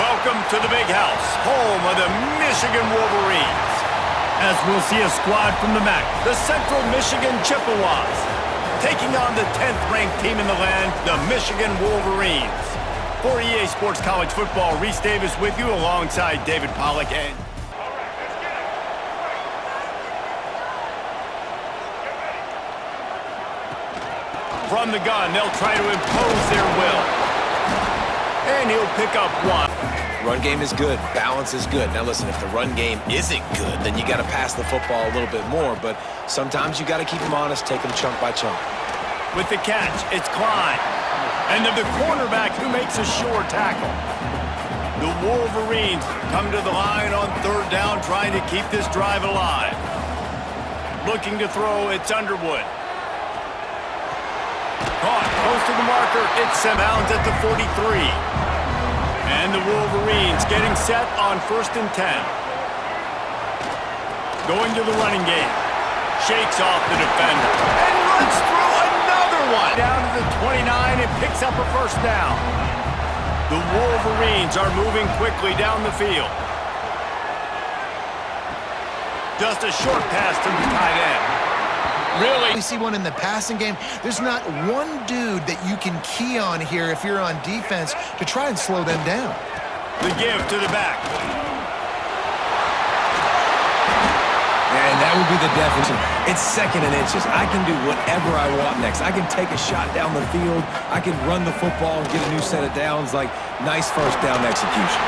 Welcome to the big house, home of the Michigan Wolverines. As we'll see a squad from the MAC, the Central Michigan Chippewas, taking on the 10th-ranked team in the land, the Michigan Wolverines. For EA Sports College Football, Reese Davis with you alongside David Pollack and... From the gun, they'll try to impose their will. And he'll pick up one. Run game is good. Balance is good. Now listen, if the run game isn't good, then you got to pass the football a little bit more. But sometimes you got to keep them honest, take them chunk by chunk. With the catch, it's Klein. And the cornerback who makes a sure tackle. The Wolverines come to the line on third down, trying to keep this drive alive. Looking to throw, it's Underwood. Caught close to the marker. It's bounds at the 43. And the Wolverines getting set on 1st and 10. Going to the running game. Shakes off the defender. And runs through another one. Down to the 29 and picks up a first down. The Wolverines are moving quickly down the field. Just a short pass to the tight end. Really? We see one in the passing game. There's not one dude that you can key on here if you're on defense to try and slow them down. The give to the back. And that would be the definition. It's 2nd and inches. I can do whatever I want next. I can take a shot down the field. I can run the football and get a new set of downs. Like, nice first down execution.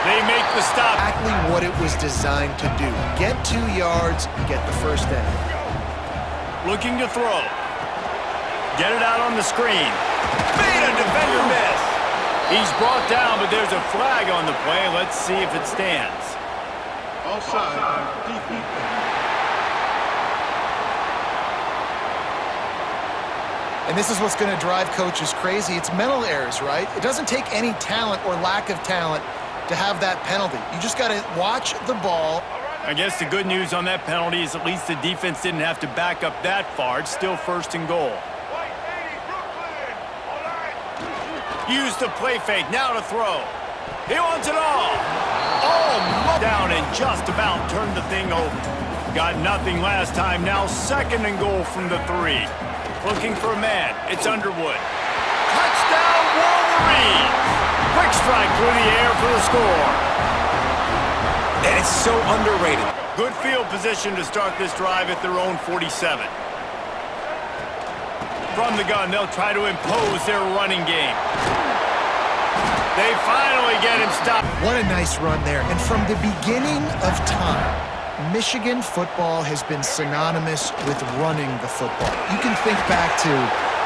They make the stop. Exactly what it was designed to do. Get 2 yards, get the first down. Looking to throw. Get it out on the screen. Made a defender miss. He's brought down, but there's a flag on the play. Let's see if it stands. Offside. Defense. And this is what's going to drive coaches crazy. It's mental errors, right? It doesn't take any talent or lack of talent to have that penalty. You just got to watch the ball. I guess the good news on that penalty is at least the defense didn't have to back up that far. It's still 1st and goal. Use the play fake, now to throw. He wants it all. Down and just about turned the thing over. Got nothing last time, now 2nd and goal from the 3. Looking for a man, it's Underwood. Touchdown Wolverines! Quick strike through the air for the score. And it's so underrated. Good field position to start this drive at their own 47. From the gun, they'll try to impose their running game. They finally get him stopped. What a nice run there. And from the beginning of time, Michigan football has been synonymous with running the football. You can think back to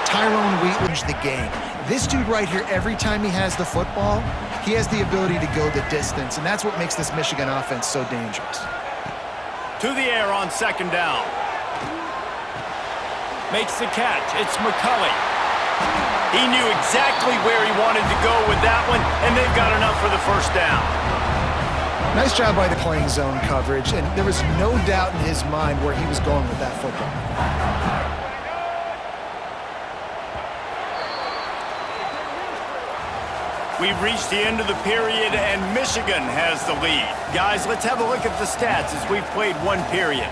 Tyrone Wheatland's the game. This dude right here, every time he has the football, he has the ability to go the distance, and that's what makes this Michigan offense so dangerous. To the air on 2nd down. Makes the catch. It's McCulley. He knew exactly where he wanted to go with that one, and they've got enough for the first down. Nice job by the playing zone coverage, and there was no doubt in his mind where he was going with that football. We've reached the end of the period, and Michigan has the lead. Guys, let's have a look at the stats as we've played 1 period.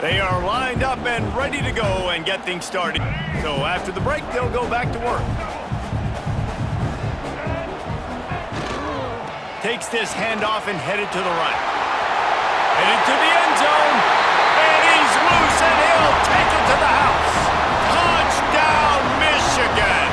They are lined up and ready to go and get things started. So after the break, they'll go back to work. Takes this handoff and headed to the right. Headed to the end zone. And he's loose and he'll take it to the house. Touchdown, Michigan!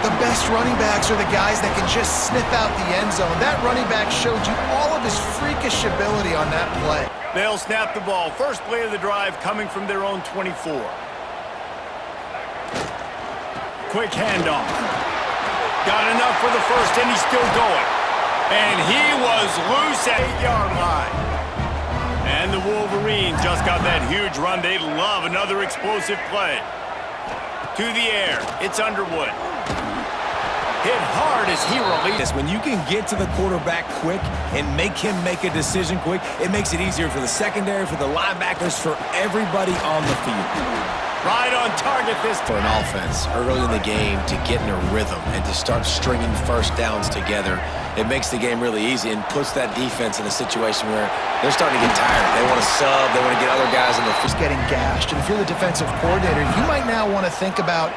The best running backs are the guys that can just sniff out the end zone. That running back showed you all of his freakish ability on that play. They'll snap the ball. First play of the drive coming from their own 24. Quick handoff. Got enough for the first, and he's still going. And he was loose at 8-yard line. And the Wolverines just got that huge run. They love another explosive play. To the air, it's Underwood. hit hard as he released. When you can get to the quarterback quick and make him make a decision quick, it makes it easier for the secondary, for the linebackers, for everybody on the field. Right on target this For an offense early in the game to get in a rhythm and to start stringing first downs together, it makes the game really easy and puts that defense in a situation where they're starting to get tired. They want to sub. They want to get other guys in the field. Just getting gashed. And if you're the defensive coordinator, you might now want to think about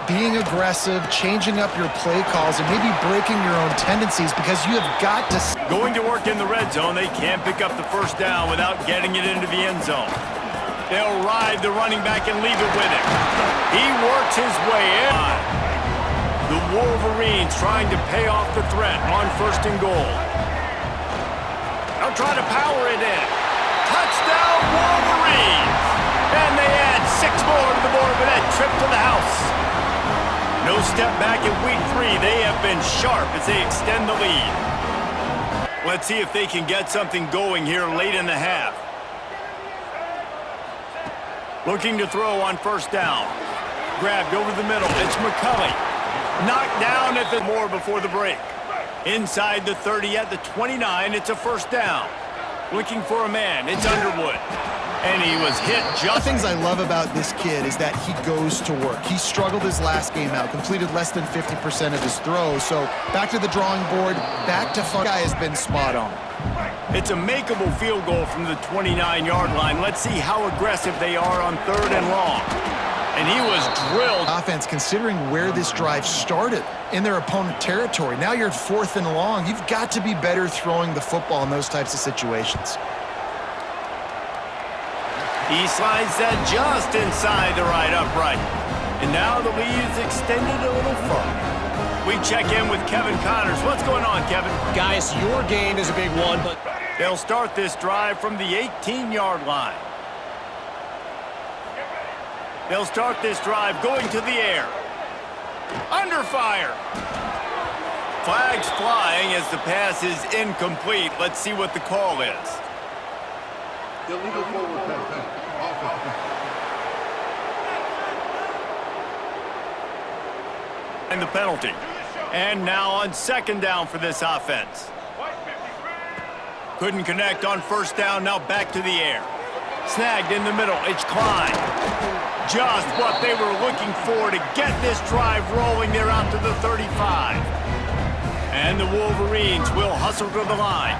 being aggressive, changing up your play calls, and maybe breaking your own tendencies because you have got to... Going to work in the red zone, they can't pick up the first down without getting it into the end zone. They'll ride the running back and leave it with him. He works his way in. The Wolverines trying to pay off the threat on 1st and goal. They'll try to power it in. Touchdown, Wolverines! And they add 6 more to the board with that trip to the house. No step back in week 3. They have been sharp as they extend the lead. Let's see if they can get something going here late in the half. Looking to throw on 1st down. Grabbed over the middle. It's McCulley. Knocked down at the more before the break. Inside the 30 at the 29. It's a 1st down. Looking for a man. It's Underwood. And he was hit just... One of the things I love about this kid is that he goes to work. He struggled his last game out, completed less than 50% of his throws. So back to the drawing board, back to fun. Guy has been spot on. It's a makeable field goal from the 29-yard line. Let's see how aggressive they are on 3rd and long. And he was drilled. Offense, considering where this drive started in their opponent territory. Now you're at 4th and long. You've got to be better throwing the football in those types of situations. He slides that just inside the right upright. And now the lead is extended a little further. We check in with Kevin Connors. What's going on, Kevin? Guys, your game is a big one, but... They'll start this drive from the 18-yard line. They'll start this drive going to the air. Under fire. Flags flying as the pass is incomplete. Let's see what the call is. Illegal forward pass. Offense. And the penalty. And now on 2nd down for this offense. Couldn't connect on 1st down, now back to the air. Snagged in the middle, it's Klein. Just what they were looking for to get this drive rolling. They're out to the 35. And the Wolverines will hustle to the line.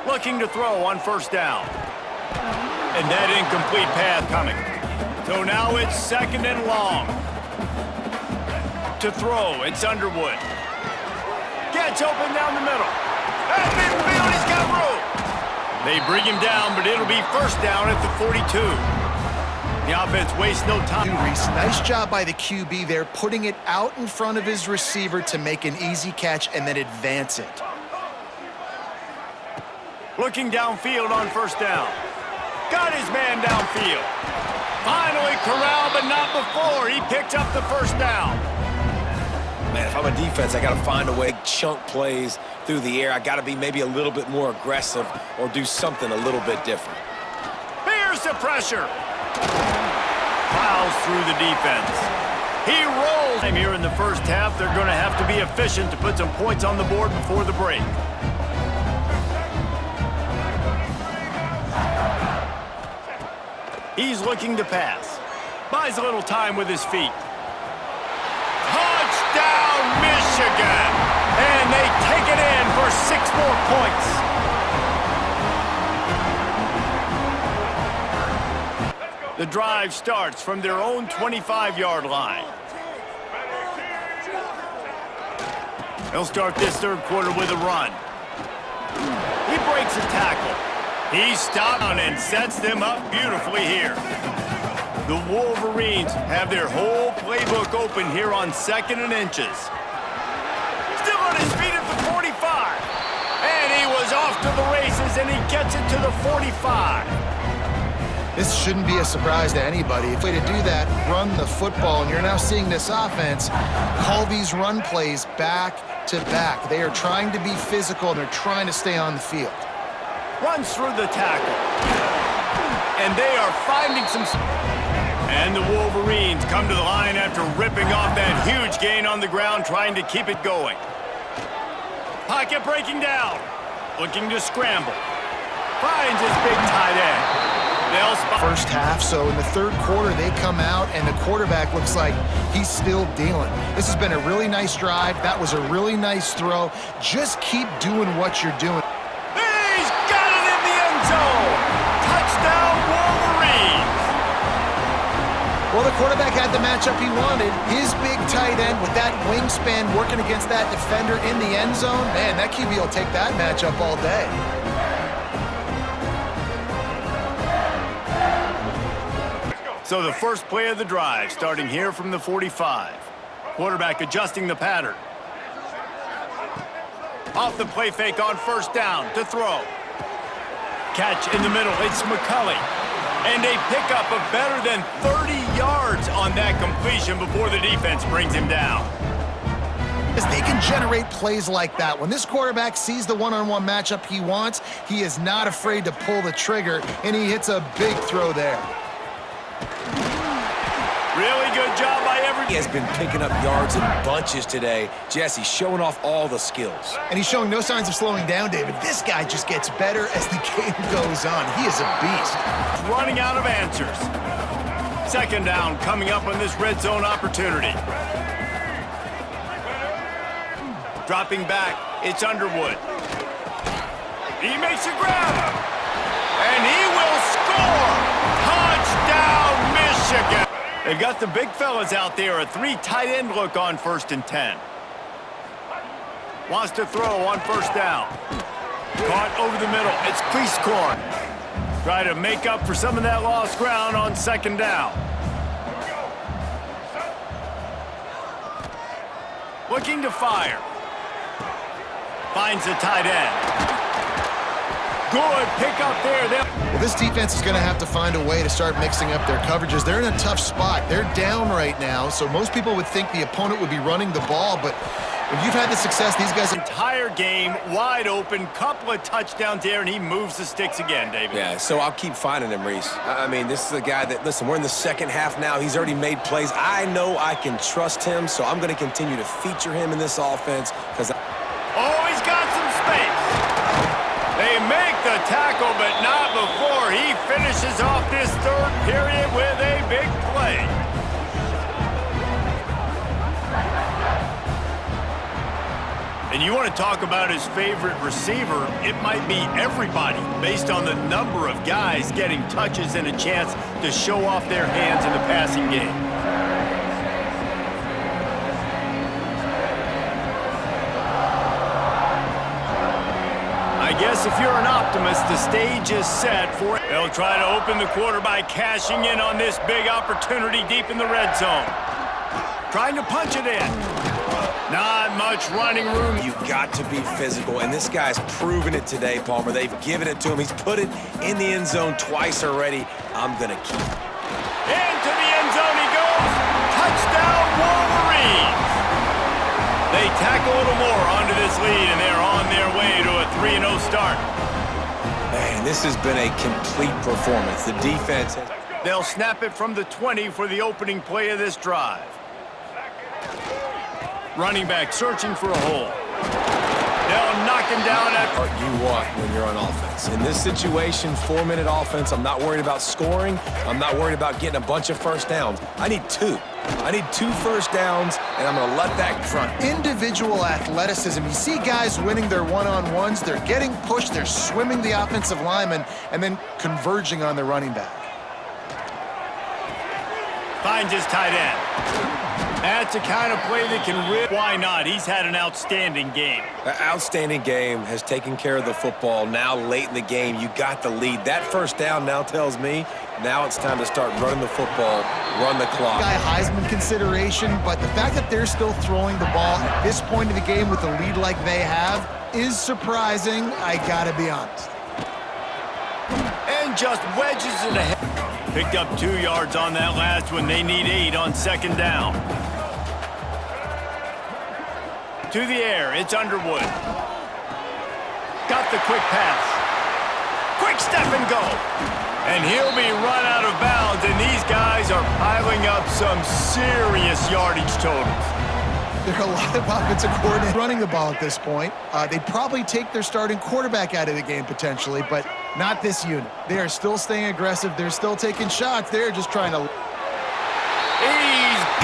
Looking to throw on 1st down. And that incomplete pass coming. So now it's 2nd and long. To throw, it's Underwood. Gets open down the middle. At midfield, he's got room. They bring him down, but it'll be 1st down at the 42. The offense wastes no time. Reese, nice job by the QB there, putting it out in front of his receiver to make an easy catch and then advance it. Looking downfield on 1st down. Got his man downfield. Finally corralled, but not before. He picked up the 1st down. Man, if I'm a defense, I got to find a way. Chunk plays through the air. I got to be maybe a little bit more aggressive or do something a little bit different. Here's the pressure. Plows through the defense. He rolls. Here in the 1st half, they're going to have to be efficient to put some points on the board before the break. He's looking to pass. Buys a little time with his feet. Touchdown, Michigan! And they take it in for 6 more points. The drive starts from their own 25-yard line. They'll start this 3rd quarter with a run. He breaks a tackle. He stops and sets them up beautifully here. The Wolverines have their whole playbook open here on 2nd and inches. Still on his feet at the 45. And he was off to the races, and he gets it to the 45. This shouldn't be a surprise to anybody. If way to do that, run the football, and you're now seeing this offense call these run plays back to back. They are trying to be physical, and they're trying to stay on the field. Runs through the tackle. And they are finding some... And the Wolverines come to the line after ripping off that huge gain on the ground, trying to keep it going. Pocket breaking down. Looking to scramble. Finds his big tight end. They'll spot. First half, so in the third quarter, they come out, and the quarterback looks like he's still dealing. This has been a really nice drive. That was a really nice throw. Just keep doing what you're doing. He's got it in the end zone. Touchdown, Wolverines. Well, the quarterback had the matchup he wanted. His big tight end with that wingspan working against that defender in the end zone. Man, that QB will take that matchup all day. So the first play of the drive, starting here from the 45. Quarterback adjusting the pattern. Off the play fake on first down to throw. Catch in the middle, it's McCulley. And a pickup of better than 30 yards on that completion before the defense brings him down. As they can generate plays like that. When this quarterback sees the one-on-one matchup he wants, he is not afraid to pull the trigger, and he hits a big throw there. Really good job by every. He has been picking up yards in bunches today. Jesse showing off all the skills. And he's showing no signs of slowing down, David. This guy just gets better as the game goes on. He is a beast. Running out of answers. Second down coming up on this red zone opportunity. Dropping back, it's Underwood. He makes a grab. And he will score. Touchdown, Michigan. They've got the big fellas out there. A 3 tight end look on 1st and 10. Wants to throw on first down. Caught over the middle. It's Cleescorn. Try to make up for some of that lost ground on 2nd down. Looking to fire. Finds the tight end. Good pick up there. Well, this defense is going to have to find a way to start mixing up their coverages. They're in a tough spot. They're down right now, so most people would think the opponent would be running the ball, but when you've had the success, these guys... Entire game, wide open, couple of touchdowns there, and he moves the sticks again, David. Yeah, so I'll keep finding him, Reese. I mean, this is a guy that, listen, we're in the second half now. He's already made plays. I know I can trust him, so I'm going to continue to feature him in this offense because... Oh, he's got some space. They make the tackle, but not before he finishes off this third period with a big play. And you want to talk about his favorite receiver, it might be everybody based on the number of guys getting touches and a chance to show off their hands in the passing game. I guess if you're an optimist, the stage is set for it. They'll try to open the quarter by cashing in on this big opportunity deep in the red zone. Trying to punch it in. Not much running room. You got to be physical, and this guy's proven it today, Palmer. They've given it to him. He's put it in the end zone twice already. I'm going to keep it. Into the end zone he goes. Touchdown, Wolverines. They tack a little more onto this lead, and they're on their way to a 3-0 start. Man, this has been a complete performance. The defense... They'll snap it from the 20 for the opening play of this drive. Running back searching for a hole. They'll knock him down at... What you want when you're on offense. In this situation, 4-minute offense, I'm not worried about scoring. I'm not worried about getting a bunch of first downs. I need 2. I need 2 first downs, and I'm going to let that front. Individual athleticism. You see guys winning their one-on-ones. They're getting pushed. They're swimming the offensive lineman and then converging on the running back. Finds his tight end. That's a kind of play that can rip. Why not? He's had an outstanding game. An outstanding game, has taken care of the football. Now late in the game, you got the lead. That first down now tells me now it's time to start running the football, run the clock. Guy Heisman consideration, but the fact that they're still throwing the ball at this point of the game with a lead like they have is surprising, I gotta be honest. And just wedges it ahead. Picked up 2 yards on that last one. They need 8 on 2nd down. To the air, it's Underwood. Got the quick pass. Quick step and go. And he'll be run out of bounds. downs, and these guys are piling up some serious yardage totals. There are a lot of offensive coordinators running the ball at this point. They'd probably take their starting quarterback out of the game potentially, but not this unit. They are still staying aggressive. They're still taking shots. They're just trying to... He's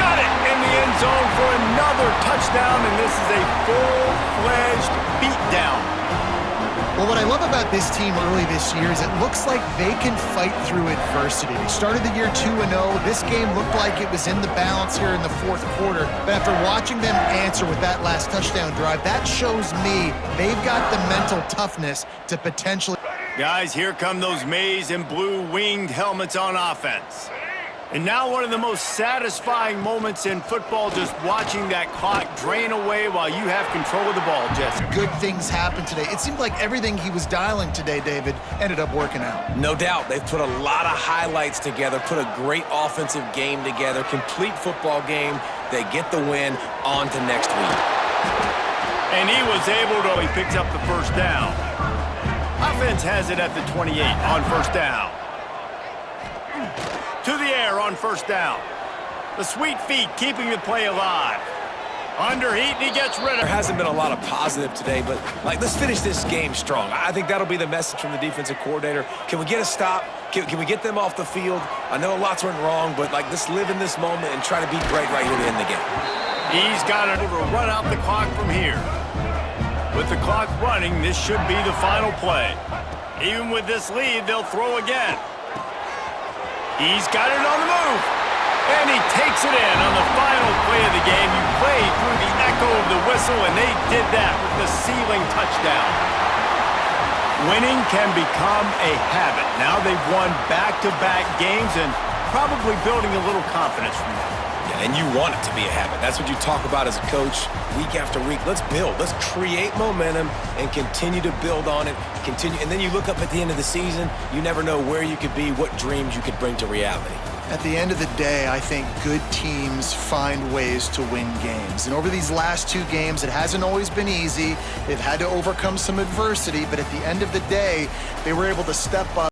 got it in the end zone for another touchdown, and this is a full-fledged beatdown. Well, what I love about this team early this year is it looks like they can fight through adversity. They started the year 2-0. This game looked like it was in the balance here in the fourth quarter. But after watching them answer with that last touchdown drive, that shows me they've got the mental toughness to potentially... Guys, here come those maize and blue winged helmets on offense. And now one of the most satisfying moments in football, just watching that clock drain away while you have control of the ball, Jesse. Good things happened today. It seemed like everything he was dialing today, David, ended up working out. No doubt. They've put a lot of highlights together, put a great offensive game together, complete football game. They get the win. On to next week. And he was able to, he picks up the first down. Offense has it at the 28 on first down. To the air on first down. The sweet feet keeping the play alive. Under heat, and he gets rid of it. There hasn't been a lot of positive today, but let's finish this game strong. I think that'll be the message from the defensive coordinator. Can we get a stop? Can we get them off the field? I know lots went wrong, but let's live in this moment and try to be great right here to end the game. He's got it to run out the clock from here. With the clock running, this should be the final play. Even with this lead, they'll throw again. He's got it on the move, and he takes it in on the final play of the game. You play through the echo of the whistle, and they did that with the sealing touchdown. Winning can become a habit. Now they've won back-to-back games and probably building a little confidence from that. Yeah, and you want it to be a habit. That's what you talk about as a coach week after week. Let's build. Let's create momentum and continue to build on it. And then you look up at the end of the season, you never know where you could be, what dreams you could bring to reality. At the end of the day, I think good teams find ways to win games. And over these last two games, it hasn't always been easy. They've had to overcome some adversity, but at the end of the day, they were able to step up.